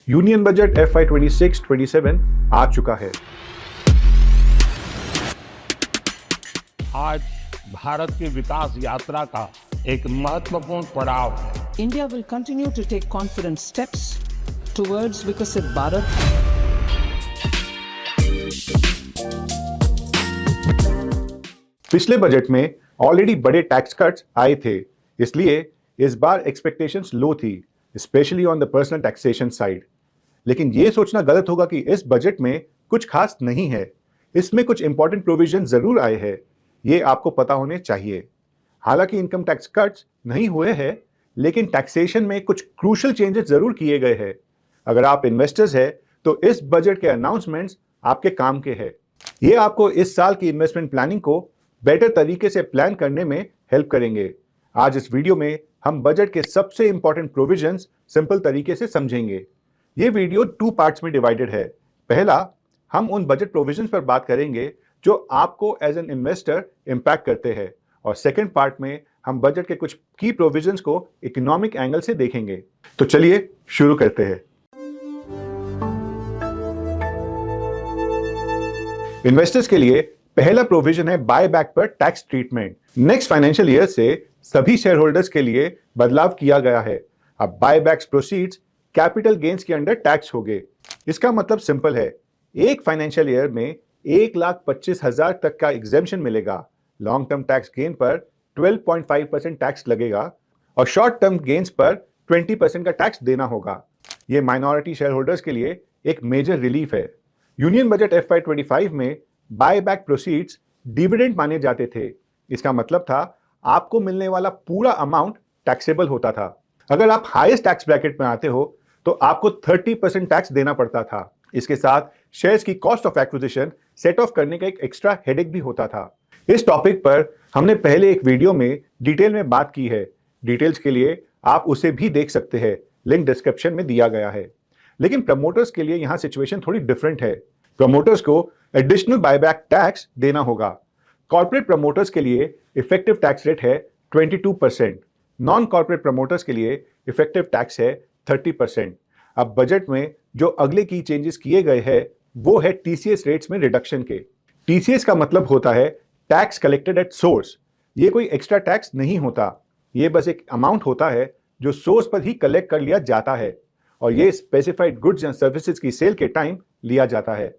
Union budget FY 26-27 आ चुका है। आज भारत की विकास यात्रा का एक महत्वपूर्ण पड़ाव है। India will continue to take confident steps towards Viksit Bharat. पिछले बजट में ऑलरेडी बड़े टैक्स कट्स आए थे, इसलिए इस बार एक्सपेक्टेशंस लो थी, specially on the personal taxation side. लेकिन ये सोचना गलत होगा कि इस बजट में कुछ खास नहीं है। इसमें कुछ इंपॉर्टेंट प्रोविजन जरूर आए हैं, ये आपको पता होने चाहिए। हालांकि इनकम टैक्स कट्स नहीं हुए हैं, लेकिन टैक्सेशन में कुछ क्रूशल चेंजेस जरूर किए गए हैं। अगर आप इन्वेस्टर्स हैं तो इस बजट के अनाउंसमेंट्स आपके काम के हैं। ये आपको इस साल की इन्वेस्टमेंट प्लानिंग को बेटर तरीके से प्लान करने में हेल्प करेंगे। आज इस वीडियो में हम बजट के सबसे इंपॉर्टेंट प्रोविजंस सिंपल तरीके से समझेंगे। ये वीडियो 2 पार्ट्स में डिवाइडेड है। पहला, हम उन बजट प्रोविजंस पर बात करेंगे जो आपको एज एन इन्वेस्टर इंपैक्ट करते हैं, और सेकंड पार्ट में हम बजट के कुछ की प्रोविजंस को इकोनॉमिक एंगल से देखेंगे। तो चलिए शुरू करते हैं। इन्वेस्टर्स के लिए पहला प्रोविजन है बाय बैक पर tax treatment. Next financial year से सभी शेयर होल्डर्स के लिए बदलाव किया गया है। अब buy backs proceeds capital gains के अंडर टैक्स होंगे। इसका मतलब सिंपल है, एक फाइनेंशियल ईयर में 1,25,000 तक का एग्जेम्पशन मिलेगा। लॉन्ग टर्म टैक्स गेन पर 12.5% टैक्स लगेगा और शॉर्ट टर्म गेन्स पर 20% का टैक्स देना होगा। ये माइनॉरिटी शेयर होल्डर्स के लिए एक मेजर रिलीफ है। यूनियन बजट FY 25 में बाय बैक प्रोसीड्स डिविडेंड माने जाते थे। इसका मतलब था आपको मिलने वाला पूरा अमाउंट टैक्सेबल होता था। अगर आप हाईएस्ट टैक्स ब्रैकेट में आते हो तो आपको 30% टैक्स देना पड़ता था। इसके साथ शेयर्स की cost of acquisition set of करने का एक एक्स्ट्रा हेडेक भी होता था। इस टॉपिक पर हमने पहले एक वीडियो में डिटेल में बात की है। डिटेल्स के लिए आप उसे भी देख सकते हैं, लिंक डिस्क्रिप्शन में दिया गया है। लेकिन प्रमोटर्स के लिए यहाँ सिचुएशन थोड़ी डिफरेंट है। प्रमोटर्स को एडिशनल बायबैक टैक्स देना होगा। कॉर्पोरेट प्रमोटर्स के लिए इफेक्टिव टैक्स रेट है 22%। नॉन कॉर्पोरेट प्रमोटर्स के लिए इफेक्टिव टैक्स है 30%। अब बजट में जो अगले की चेंजेस किए गए हैं वो है TCS रेट्स में रिडक्शन के। TCS का मतलब होता है टैक्स कलेक्टेड एट सोर्स। ये कोई एक्स्ट्रा टैक्स नहीं होता, ये बस एक अमाउंट होता है जो सोर्स पर ही कलेक्ट कर लिया जाता है, और ये स्पेसिफाइड गुड्स या सर्विसेज की सेल के टाइम लिया जाता है।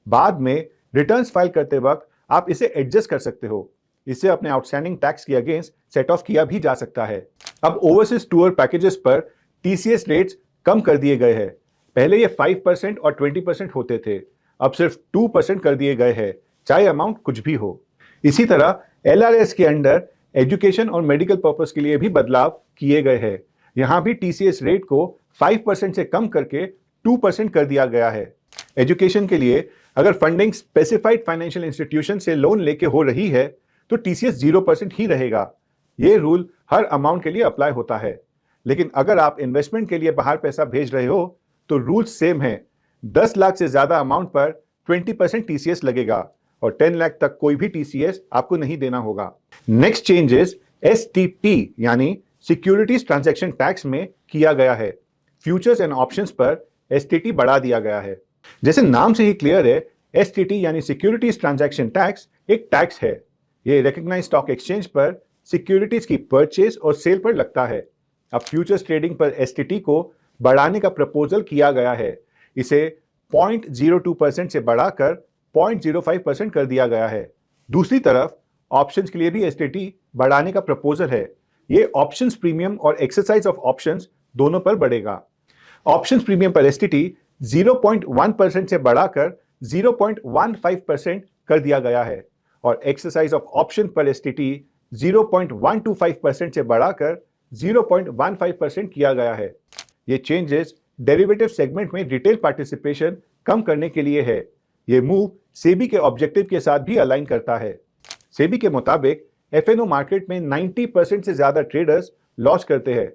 बाद में रिटर्न्स फाइल करते वक्त आप इसे एडजस्ट कर सकते हो। इसे अपने आउटस्टैंडिंग टैक्स के अगेंस्ट सेट ऑफ किया भी जा सकता है। अब ओवरसीज टूर पैकेजेस पर TCS रेट्स कम कर दिए गए हैं। पहले ये 5% और 20% होते थे, अब सिर्फ 2% कर दिए गए हैं, चाहे अमाउंट कुछ भी हो। इसी तरह LRS के अंडर एजुकेशन और मेडिकल पर्पस के लिए भी बदलाव किए गए हैं। यहाँ भी TCS रेट को 5% से कम करके 2% कर दिया गया है। एजुकेशन के लिए अगर फंडिंग स्पेसिफाइड फाइनेंशियल इंस्टीट्यूशन से लोन लेके हो रही है तो TCS 0% ही रहेगा। ये रूल हर अमाउंट के लिए अप्लाई होता है। लेकिन अगर आप इन्वेस्टमेंट के लिए बाहर पैसा भेज रहे हो तो रूल्स सेम है। 10 लाख से ज्यादा अमाउंट पर 20% TCS लगेगा और 10 लाख तक कोई भी TCS आपको नहीं देना होगा। नेक्स्ट चेंजेस STT यानी सिक्योरिटीज ट्रांजैक्शन टैक्स में किया गया है। फ्यूचर्स एंड ऑप्शंस पर STT बढ़ा दिया गया है। जैसे नाम से ही क्लियर है, STT यानी सिक्योरिटीज ट्रांजैक्शन टैक्स एक टैक्स है। ये रिकॉग्नाइज्ड स्टॉक एक्सचेंज पर सिक्योरिटीज की परचेज और सेल पर लगता है। अब फ्यूचर्स ट्रेडिंग पर STT को बढ़ाने का प्रपोजल किया गया है। इसे 0.02% से बढ़ाकर 0.05% कर दिया गया है। दूसरी तरफ ऑप्शंस के लिए भी STT बढ़ाने का प्रपोजल है। ये ऑप्शंस प्रीमियम और एक्सरसाइज ऑफ ऑप्शंस दोनों पर बढ़ेगा। ऑप्शंस प्रीमियम पर STT 0.1% से बढ़ाकर 0.15% कर दिया गया है और एक्सरसाइज ऑफ ऑप्शन पर STT 0.125% से बढ़ाकर 0.15% किया गया है। ये चेंजेस डेरिवेटिव सेगमेंट में रिटेल पार्टिसिपेशन कम करने के लिए है। ये मूव सेबी के ऑब्जेक्टिव के साथ भी अलाइन करता है। सेबी के मुताबिक FNO मार्केट में 90% से ज्यादा ट्रेडर्स लॉस करते हैं,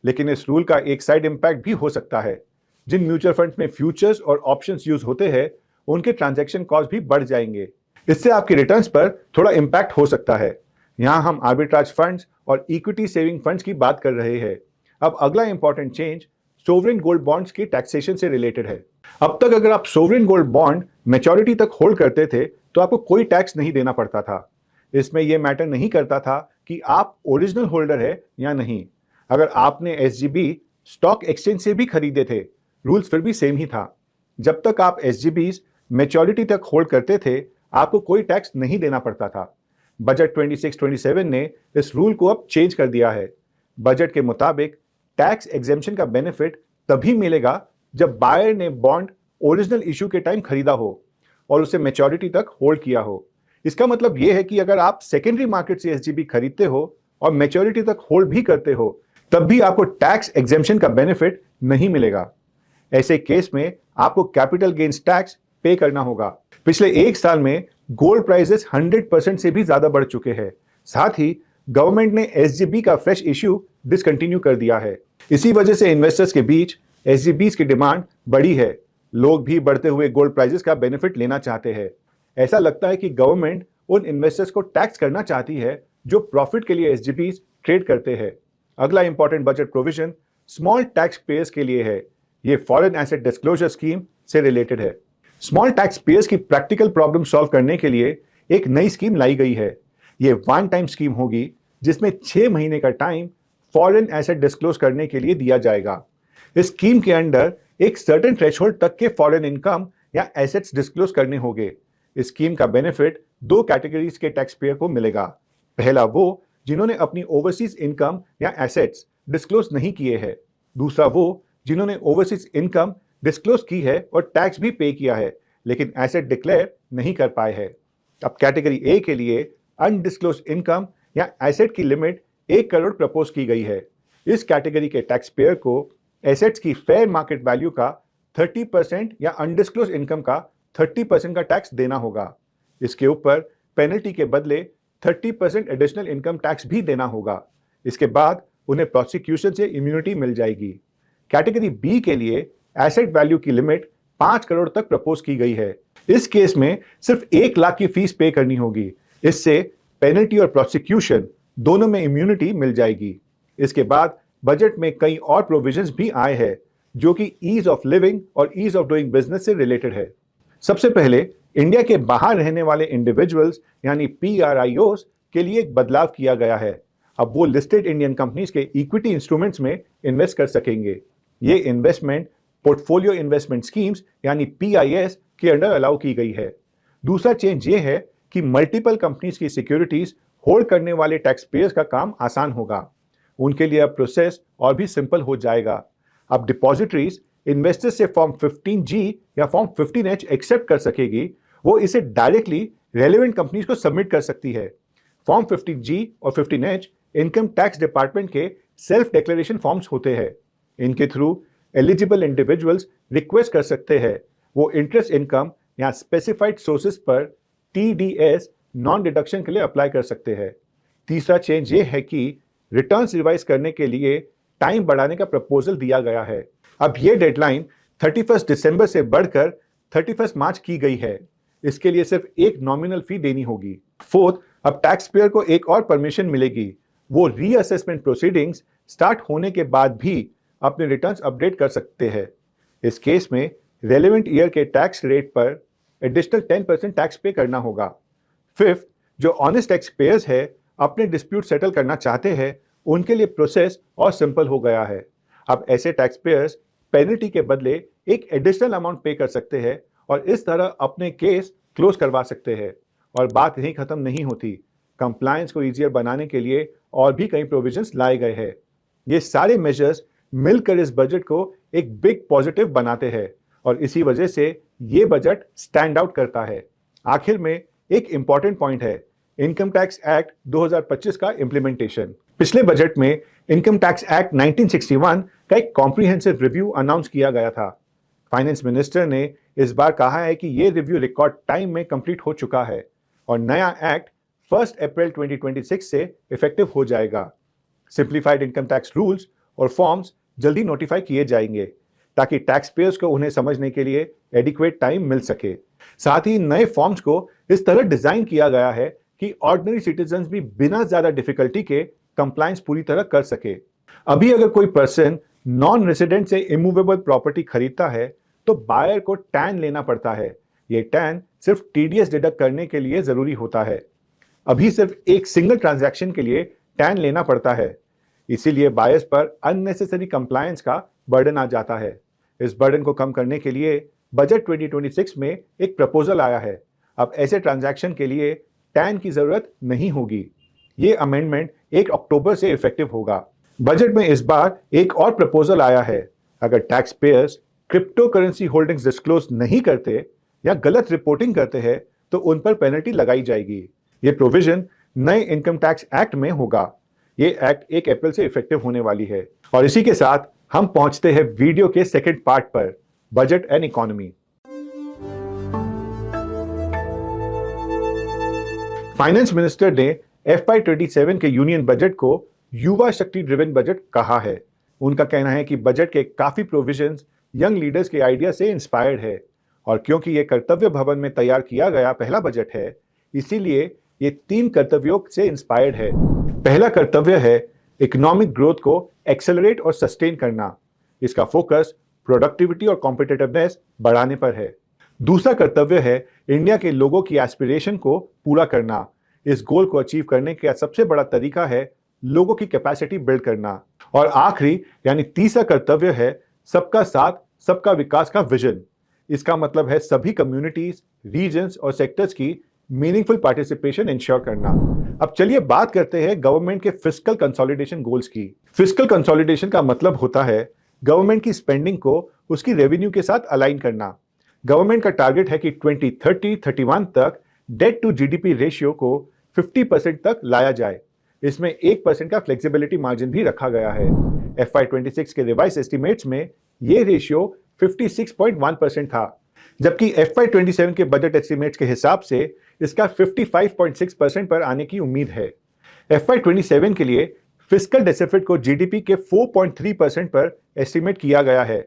लेकिन इस रूल का एक साइड इंपैक्ट भी हो सकता है। जिन म्यूचुअल फंड्स में फ्यूचर्स और ऑप्शंस यूज होते हैं उनके ट्रांजैक्शन कॉस्ट भी बढ़ जाएंगे। इससे आपके रिटर्न्स पर थोड़ा इंपैक्ट हो सकता है। यहाँ हम आर्बिट्राज फंड्स और इक्विटी सेविंग फंड्स की बात कर रहे हैं। अब अगला important change sovereign gold bonds की टैक्सेशन से रिलेटेड है। अब तक अगर आप सोवरेन गोल्ड बॉन्ड मैच्योरिटी तक होल्ड करते थे तो आपको कोई टैक्स नहीं देना पड़ता था। इसमें यह मैटर नहीं करता था कि आप ओरिजिनल होल्डर है या नहीं। अगर आपने एसजीबी स्टॉक एक्सचेंज से भी खरीदे थे, रूल्स फिर भी सेम ही था। जब तक आप एसजीबीज मैच्योरिटी तक होल्ड करते थे, आपको कोई टैक्स नहीं देना पड़ता था। बजट 26-27 ने इस रूल को अब चेंज कर दिया है। बजट के मुताबिक टैक्स एग्जेम्पशन का बेनिफिट तभी मिलेगा जब बायर ने बॉन्ड ओरिजिनल इशू के टाइम खरीदा हो और उसे मैच्योरिटी तक होल्ड किया हो। इसका मतलब यह है कि अगर आप सेकेंडरी मार्केट से एसजीबी खरीदते हो और मैच्योरिटी तक होल्ड भी करते हो, तब भी आपको टैक्स एग्जेम्पशन का बेनिफिट नहीं मिलेगा। ऐसे केस में आपको कैपिटल गेन्स टैक्स पे करना होगा। पिछले एक साल में गोल्ड प्राइसेस 100% से भी ज्यादा बढ़ चुके हैं। साथ ही गवर्नमेंट ने एसजीबी का फ्रेश इश्यू डिसकंटिन्यू कर दिया है। इसी वजह से इन्वेस्टर्स के बीच एसजीबीज की डिमांड बढ़ी है। लोग भी बढ़ते हुए गोल्ड प्राइसेस का बेनिफिट लेना चाहते हैं। ऐसा लगता है कि गवर्नमेंट उन इन्वेस्टर्स को टैक्स करना चाहती है जो प्रॉफिट के लिए एसजीबीज ट्रेड करते हैं। अगला important budget provision small tax payers के लिए है। ये फॉरेन एसेट डिस्क्लोजर स्कीम से रिलेटेड है। स्मॉल टैक्स पेयर्स की प्रैक्टिकल प्रॉब्लम सॉल्व करने के लिए एक नई स्कीम लाई गई है। ये वन टाइम स्कीम होगी जिसमें 6 महीने का टाइम फॉरेन एसेट डिस्क्लोज करने के लिए दिया जाएगा। इस स्कीम के अंडर एक सर्टेन थ्रेशोल्ड तक के फॉरेन इनकम या एसेट्स डिस्क्लोज करने होंगे। इस स्कीम का बेनिफिट 2 कैटेगरीज के टैक्स पेयर को मिलेगा। पहला वो जिन्होंने अपनी ओवरसीज इनकम या एसेट्स डिस्क्लोज नहीं किए हैं। दूसरा वो जिन्होंने ओवरसीज इनकम डिस्क्लोज की है और टैक्स भी पे किया है लेकिन एसेट डिक्लेयर नहीं कर पाए हैं। अब कैटेगरी ए के लिए अनडिस्क्लोज इनकम या एसेट की लिमिट 1 करोड़ प्रपोज की गई है। इस कैटेगरी के टैक्स पेयर को एसेट्स की फेयर मार्केट वैल्यू का 30% या अनडिस्क्लोज इनकम का 30% का टैक्स देना होगा। इसके ऊपर पेनल्टी के बदले 30% एडिशनल इनकम टैक्स भी देना होगा। इसके बाद उन्हें प्रोसिक्यूशन से इम्यूनिटी मिल जाएगी। कैटेगरी बी के लिए एसेट वैल्यू की लिमिट 5 करोड़ तक प्रपोज की गई है। इस केस में सिर्फ 1 लाख की फीस पे करनी होगी। इससे पेनल्टी और प्रोसिक्यूशन दोनों में इम्यूनिटी मिल जाएगी। इसके बाद बजट में कई और प्रोविजंस भी आए हैं जो कि ईज ऑफ लिविंग और ईज ऑफ डूइंग बिजनेस से रिलेटेड है। सबसे पहले इंडिया के बाहर रहने वाले इंडिविजुअल्स यानी पीआरआईओस के लिए एक बदलाव किया गया है। अब वो लिस्टेड इंडियन कंपनीज के इक्विटी इंस्ट्रूमेंट्स में इन्वेस्ट कर सकेंगे। ये इन्वेस्टमेंट पोर्टफोलियो इन्वेस्टमेंट स्कीम्स यानी पीआईएस के अंडर अलाउ की गई है। दूसरा चेंज ये है कि मल्टीपल कंपनीज की सिक्योरिटीज होल्ड करने वाले टैक्स पेयर्स का काम आसान होगा। उनके लिए अब प्रोसेस और भी सिंपल हो जाएगा। अब डिपॉजिटरीज इन्वेस्टर्स से फॉर्म 15G या फॉर्म 15H एक्सेप्ट कर सकेगी। वो इसे डायरेक्टली रेलेवेंट कंपनीज को सबमिट कर सकती है। फॉर्म 15G और 15H इनकम टैक्स डिपार्टमेंट के सेल्फ डिक्लेरेशन फॉर्म्स होते हैं। इनके थ्रू एलिजिबल इंडिविजुअल्स रिक्वेस्ट कर सकते हैं वो इंटरेस्ट इनकम या स्पेसिफाइड सोर्सेज पर TDS नॉन डिडक्शन के लिए अप्लाई कर सकते हैं। तीसरा चेंज ये है कि रिटर्न्स रिवाइज करने के लिए टाइम बढ़ाने का प्रपोजल दिया गया है। अब ये डेडलाइन 31 दिसंबर से बढ़कर 31 मार्च की गई है। इसके लिए सिर्फ एक नॉमिनल फी देनी होगी। फोर्थ, अब टैक्स पेयर को एक और परमिशन मिलेगी। वो रीअसेसमेंट प्रोसीडिंग्स स्टार्ट होने के बाद भी अपने रिटर्न्स अपडेट कर सकते हैं। इस केस में रेलेवेंट ईयर के टैक्स रेट पर एडिशनल 10% टैक्स पे करना होगा। फिफ्थ, जो ऑनेस्ट टैक्स पेयर्स है अपने डिस्प्यूट सेटल करना चाहते हैं उनके लिए प्रोसेस और सिंपल हो गया है। अब ऐसे टैक्स पेयर्स पेनल्टी के बदले एक एडिशनल अमाउंट पे कर सकते हैं और इस तरह अपने केस क्लोज करवा सकते हैं। और बात यहीं खत्म नहीं होती। कंप्लायंस को ईजियर बनाने के लिए और भी कई प्रोविजंस लाए गए हैं। ये सारे मेजर्स मिलकर इस बजट को एक बिग पॉजिटिव बनाते हैं और इसी वजह से ये बजट स्टैंड आउट करता है। आखिर में एक इंपॉर्टेंट पॉइंट है इनकम टैक्स एक्ट 2025 का इम्प्लीमेंटेशन। पिछले बजट में इनकम टैक्स एक्ट 1961 का एक कॉम्प्रिहेंसिव रिव्यू अनाउंस किया गया था। फाइनेंस मिनिस्टर ने इस बार कहा है कि ये रिव्यू रिकॉर्ड टाइम में कंप्लीट हो चुका है और नया एक्ट 1 अप्रैल 2026 से इफेक्टिव हो जाएगा। सिंप्लीफाइड इनकम टैक्स रूल्स और फॉर्म्स जल्दी नोटिफाई किए जाएंगे ताकि टैक्स पेयर्स को उन्हें समझने के लिए एडिक्वेट टाइम मिल सके। साथ ही नए फॉर्म्स को इस तरह डिजाइन किया गया है कि ऑर्डिनरी सिटीजन्स भी बिना ज्यादा डिफिकल्टी के कंप्लायंस पूरी तरह कर सके। अभी अगर कोई पर्सन नॉन रेसिडेंट से इमूवेबल प्रॉपर्टी खरीदता है तो बायर को टैन लेना पड़ता है। ये टैन सिर्फ टीडीएस डिडक्ट करने के लिए जरूरी होता है। अभी सिर्फ एक सिंगल ट्रांजैक्शन के लिए टैन लेना पड़ता है, इसीलिए बायर्स पर अननेसेसरी कंप्लायंस का बर्डन आ जाता है। इस बर्डन को कम करने के लिए बजट 2026 में एक प्रपोजल आया है। अब ऐसे ट्रांजैक्शन के लिए टैन की जरूरत नहीं होगी। ये अमेंडमेंट 1 अक्टूबर से इफेक्टिव होगा। बजट में इस बार एक और प्रपोजल आया है। अगर tax payers crypto currency holdings disclose नहीं करते या गलत रिपोर्टिंग करते हैं तो उन पर पेनल्टी लगाई जाएगी। ये प्रोविजन नए इनकम टैक्स एक्ट में होगा। ये एक्ट 1 अप्रैल से इफेक्टिव होने वाली है। और इसी के साथ हम पहुंचते हैं वीडियो के सेकंड पार्ट पर, budget and economy. Finance minister ने FY27 के यूनियन बजट को युवा शक्ति ड्रिवन बजट कहा है। उनका कहना है कि बजट के काफी प्रोविजंस यंग लीडर्स के आइडिया से इंस्पायर्ड है और क्योंकि ये कर्तव्य भवन में तैयार किया गया पहला बजट है, इसीलिए ये 3 कर्तव्यों से इंस्पायर्ड है। पहला कर्तव्य है इकोनॉमिक ग्रोथ को एक्सेलरेट और सस्टेन करना। इसका फोकस प्रोडक्टिविटी और कॉम्पिटिटिवनेस बढ़ाने पर है। दूसरा कर्तव्य है इंडिया के लोगों की एस्पिरेशन को पूरा करना। इस गोल को अचीव करने का सबसे बड़ा तरीका है लोगों की कैपेसिटी बिल्ड करना। और आखिरी यानी तीसरा कर्तव्य है सबका साथ सबका विकास का विजन। इसका मतलब है सभी कम्युनिटीज, रीजन्स और सेक्टर्स की मीनिंगफुल पार्टिसिपेशन इंश्योर करना। अब चलिए बात करते हैं गवर्नमेंट के फिस्कल कंसोलिडेशन गोल्स की। फिस्कल कंसोलिडेशन का मतलब होता है गवर्नमेंट की स्पेंडिंग को उसकी रेवेन्यू के साथ अलाइन करना। गवर्नमेंट का टारगेट है कि 2030-31 तक डेट टू जीडीपी रेशियो को 50% तक लाया जाए। इसमें 1% का फ्लेक्सिबिलिटी मार्जिन भी रखा गया है। FY26 के रिवाइज एस्टिमेट्स में ये रेशियो 56.1% था, जबकि FY27 के बजट एस्टिमेट्स के हिसाब से इसका 55.6% पर आने की उम्मीद है। FY27 के लिए फिस्कल डेफिसिट को जीडीपी के 4.3% पर एस्टिमेट किया गया है।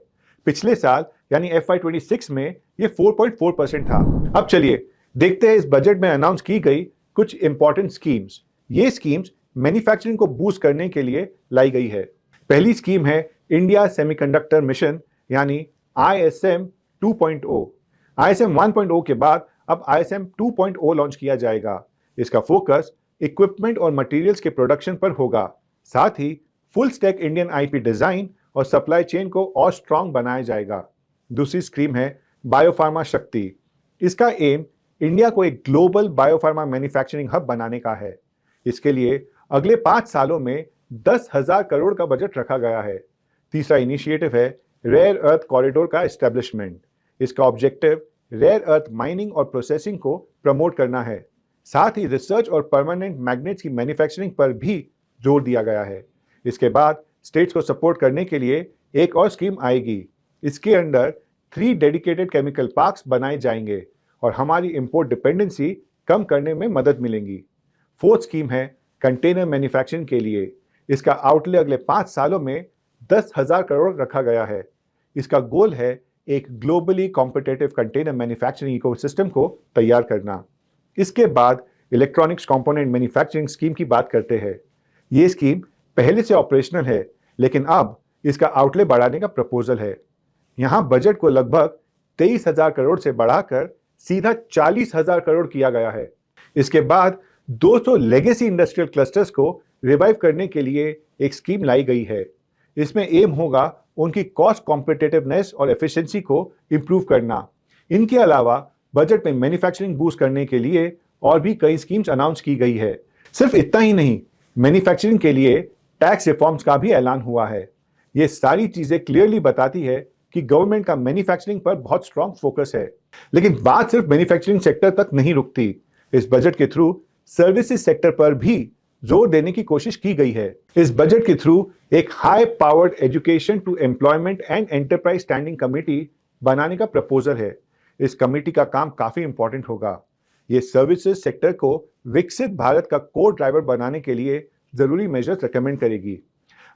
पिछले साल यानी FY26 में ये 4.4% था। अब चलिए देखते हैं इस बजट में अनाउंस की गई कुछ इंपॉर्टेंट स्कीम्स। ये स्कीम्स मैन्युफैक्चरिंग को बूस्ट करने के लिए लाई गई है। पहली स्कीम है इंडिया सेमीकंडक्टर मिशन यानी ISM 2.0। ISM 1.0 के बाद अब ISM 2.0 लॉन्च किया जाएगा। इसका फोकस इक्विपमेंट और मटेरियल्स के प्रोडक्शन पर होगा। साथ ही full stack Indian IP design और सप्लाई चेन को और स्ट्रांग बनाया जाएगा। दूसरी स्कीम है बायोफार्मा शक्ति। इसका एम इंडिया को एक ग्लोबल बायोफार्मा मैन्युफैक्चरिंग हब बनाने का है। इसके लिए अगले 5 सालों में 10,000 करोड़ का बजट रखा गया है। तीसरा इनिशिएटिव है रेयर अर्थ कॉरिडोर का एस्टेब्लिशमेंट। इसका ऑब्जेक्टिव रेयर अर्थ माइनिंग और प्रोसेसिंग को प्रमोट करना है। साथ ही रिसर्च और परमानेंट मैग्नेट्स की मैन्युफैक्चरिंग पर भी जोर दिया गया है। इसके बाद स्टेट्स को सपोर्ट करने के लिए एक और स्कीम आएगी। इसके अंडर 3 डेडिकेटेड केमिकल पार्क्स बनाए जाएंगे और हमारी इंपोर्ट डिपेंडेंसी कम करने में मदद मिलेगी। फोर्थ स्कीम है कंटेनर मैन्युफैक्चरिंग के लिए। इसका आउटले अगले 5 सालों में 10,000 करोड़ रखा गया है। इसका गोल है एक globally competitive container manufacturing ecosystem को तैयार करना। इसके बाद इलेक्ट्रॉनिक्स कंपोनेंट मैन्युफैक्चरिंग स्कीम की बात करते हैं। ये स्कीम पहले से ऑपरेशनल है, लेकिन अब इसका आउटले बढ़ाने का प्रपोजल है। यहाँ बजट को लगभग 23,000 करोड़ से बढ़ाकर सीधा 40,000 करोड़ किया गया है। इसके बाद 200 लेगेसी इंडस्ट्रियल क्लस्टर्स को रिवाइव करने के लिए एक स्कीम लाई गई है। इसमें एम होगा उनकी कॉस्ट कॉम्पिटिटिवनेस और एफिशिएंसी को इंप्रूव करना। इनके अलावा बजट में मैन्युफैक्चरिंग बूस्ट करने के लिए और भी कई स्कीम्स अनाउंस की गई है। सिर्फ इतना ही नहीं, मैन्युफैक्चरिंग के लिए टैक्स रिफॉर्म्स का भी ऐलान हुआ है। ये सारी चीजें क्लियरली बताती है कि गवर्नमेंट का मैन्युफैक्चरिंग पर बहुत स्ट्रांग फोकस है। लेकिन बात सिर्फ मैन्युफैक्चरिंग सेक्टर तक नहीं रुकती। इस बजट के थ्रू सर्विसेज सेक्टर पर भी जोर देने की कोशिश की गई है। इस बजट के थ्रू एक high powered education to employment and enterprise standing committee बनाने का प्रपोजल है। इस कमेटी का काम काफी इंपॉर्टेंट होगा। ये सर्विसेज सेक्टर को विकसित भारत का कोर ड्राइवर बनाने के लिए जरूरी मेजर्स रिकमेंड करेगी।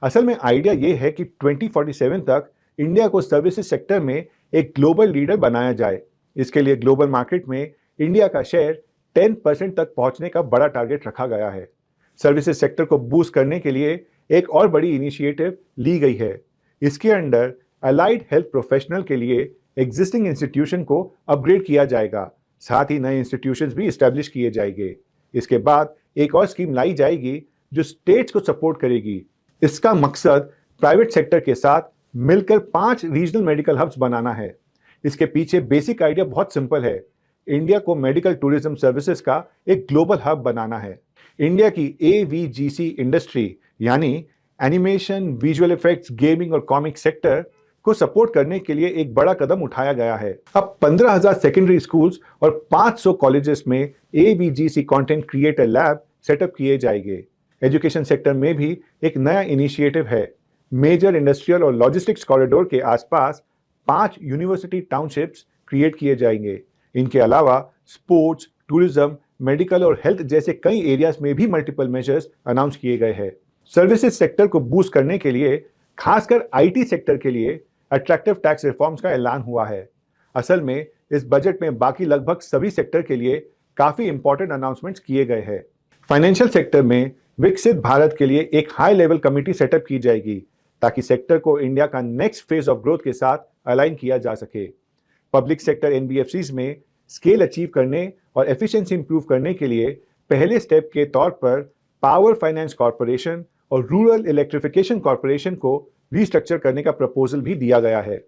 असल में आइडिया ये है कि 2047 तक इंडिया को सर्विसेज सेक्टर में एक ग्लोबल लीडर बनाया जाए। इसके लिए ग्लोबल मार्केट में इंडिया का शेयर 10% तक पहुंचने का बड़ा टारगेट रखा गया है। सर्विसेज सेक्टर को बूस्ट करने के लिए एक और बड़ी इनिशिएटिव ली गई है। इसके अंडर अलाइड हेल्थ प्रोफेशनल के लिए एग्जिस्टिंग इंस्टीट्यूशन को अपग्रेड किया जाएगा, साथ ही नए इंस्टीट्यूशंस भी इस्टेब्लिश किए जाएंगे। इसके बाद एक और स्कीम लाई जाएगी जो स्टेट्स को सपोर्ट करेगी। इसका मकसद प्राइवेट सेक्टर के साथ मिलकर 5 रीजनल मेडिकल हब्स बनाना है। इसके पीछे बेसिक आइडिया बहुत सिंपल है। इंडिया को मेडिकल टूरिज्म सर्विसेज का एक ग्लोबल हब बनाना है। इंडिया की AVGC इंडस्ट्री यानी एनिमेशन, विजुअल इफेक्ट्स, गेमिंग और कॉमिक सेक्टर को सपोर्ट करने के लिए एक बड़ा कदम उठाया गया है। अब 15,000 सेकेंडरी स्कूल्स और 500 कॉलेजेस में AVGC content creator lab setup किए जाएंगे। एजुकेशन सेक्टर में भी एक नया इनिशिएटिव है। मेजर इंडस्ट्रियल और लॉजिस्टिक्स कॉरिडोर के आसपास 5 यूनिवर्सिटी टाउनशिप्स क्रिएट किए जाएंगे। इनके अलावा स्पोर्ट्स, टूरिज्म, मेडिकल और हेल्थ जैसे कई एरियाज में भी मल्टीपल मेजर्स अनाउंस किए गए हैं। सर्विसेज सेक्टर को बूस्ट करने के लिए खासकर IT सेक्टर के लिए अट्रैक्टिव टैक्स रिफॉर्म्स का ऐलान हुआ है। असल में इस बजट में बाकी लगभग सभी सेक्टर के लिए काफी इंपॉर्टेंट अनाउंसमेंट्स किए गए हैं। फाइनेंशियल सेक्टर में विकसित भारत के लिए एक हाई लेवल कमेटी सेटअप की जाएगी ताकि सेक्टर को इंडिया का नेक्स्ट फेज ऑफ ग्रोथ के साथ अलाइन किया जा सके। पब्लिक सेक्टर NBFCs में स्केल अचीव करने और एफिशिएंसी इंप्रूव करने के लिए पहले स्टेप के तौर पर पावर फाइनेंस कॉर्पोरेशन और रूरल इलेक्ट्रिफिकेशन कॉर्पोरेशन को रीस्ट्रक्चर करने का प्रपोजल भी दिया गया है।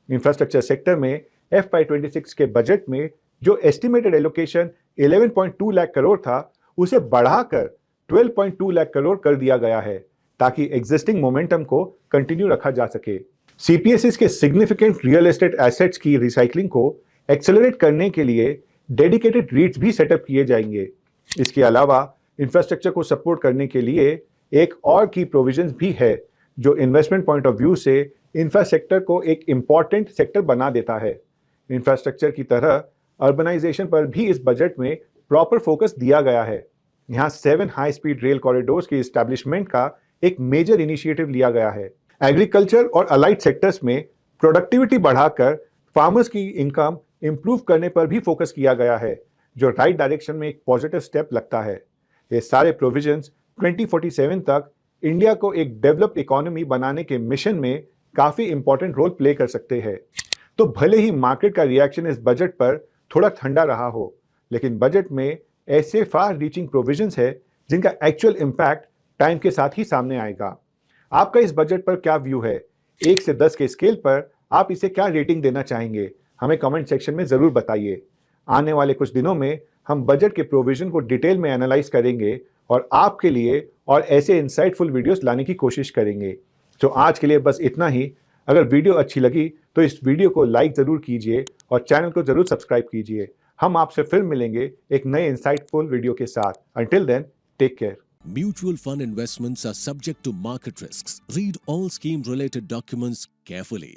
इंफ्रास्ट्रक्चर सेक्टर में FY26 के बजट में जो एस्टिमेटेड एलोकेशन 11.2 लाख करोड़ था, उसे बढ़ाकर 12.2 लाख करोड़ कर दिया गया है ताकि एग्जिस्टिंग मोमेंटम को कंटिन्यू रखा जा सके। CPSEs के सिग्निफिकेंट रियल एस्टेट एसेट्स की रिसाइकलिंग को एक्सेलरेट करने के लिए डेडिकेटेड REITs भी सेटअप किए जाएंगे। इसके अलावा इंफ्रास्ट्रक्चर को सपोर्ट करने के लिए एक और की प्रोविजंस भी है जो इन्वेस्टमेंट पॉइंट ऑफ व्यू से इंफ्रास्ट्रक्चर को एक इंपॉर्टेंट सेक्टर बना देता है। इंफ्रास्ट्रक्चर की तरह अर्बनाइजेशन पर भी इस बजट में प्रॉपर फोकस दिया गया है। यहाँ 7 हाई स्पीड रेल कॉरिडोर्स की एस्टैब्लिशमेंट का एक मेजर इनिशिएटिव लिया गया है। एग्रीकल्चर और अलाइड सेक्टर्स में प्रोडक्टिविटी बढ़ाकर फार्मर्स की इनकम इंप्रूव करने पर भी फोकस किया गया है, जो राइट डायरेक्शन में एक पॉजिटिव स्टेप लगता है। ये सारे प्रोविजंस 2047 तक इंडिया को एक डेवलप्ड इकोनॉमी बनाने के मिशन में काफी इंपॉर्टेंट रोल प्ले कर सकते हैं। तो भले ही मार्केट का रिएक्शन इस बजट पर थोड़ा ठंडा रहा हो, लेकिन बजट में ऐसे फार रीचिंग प्रोविजंस है जिनका एक्चुअल इंपैक्ट टाइम के साथ ही सामने आएगा। आपका इस बजट पर क्या व्यू है? 1 से 10 के स्केल पर आप इसे क्या रेटिंग देना चाहेंगे? हमें कमेंट सेक्शन में जरूर बताइए। आने वाले कुछ दिनों में हम बजट के प्रोविजन को डिटेल में एनालाइज करेंगे और आपके लिए और ऐसे इंसाइटफुल वीडियोस लाने की कोशिश करेंगे। तो आज के लिए बस इतना ही। अगर वीडियो अच्छी लगी तो इस वीडियो को लाइक जरूर कीजिए और चैनल को जरूर सब्सक्राइब कीजिए। हम आपसे फिर मिलेंगे एक नए इंसाइटफुल वीडियो के साथ। Until then, take care. Mutual fund investments are subject to market risks. Read all scheme related documents carefully.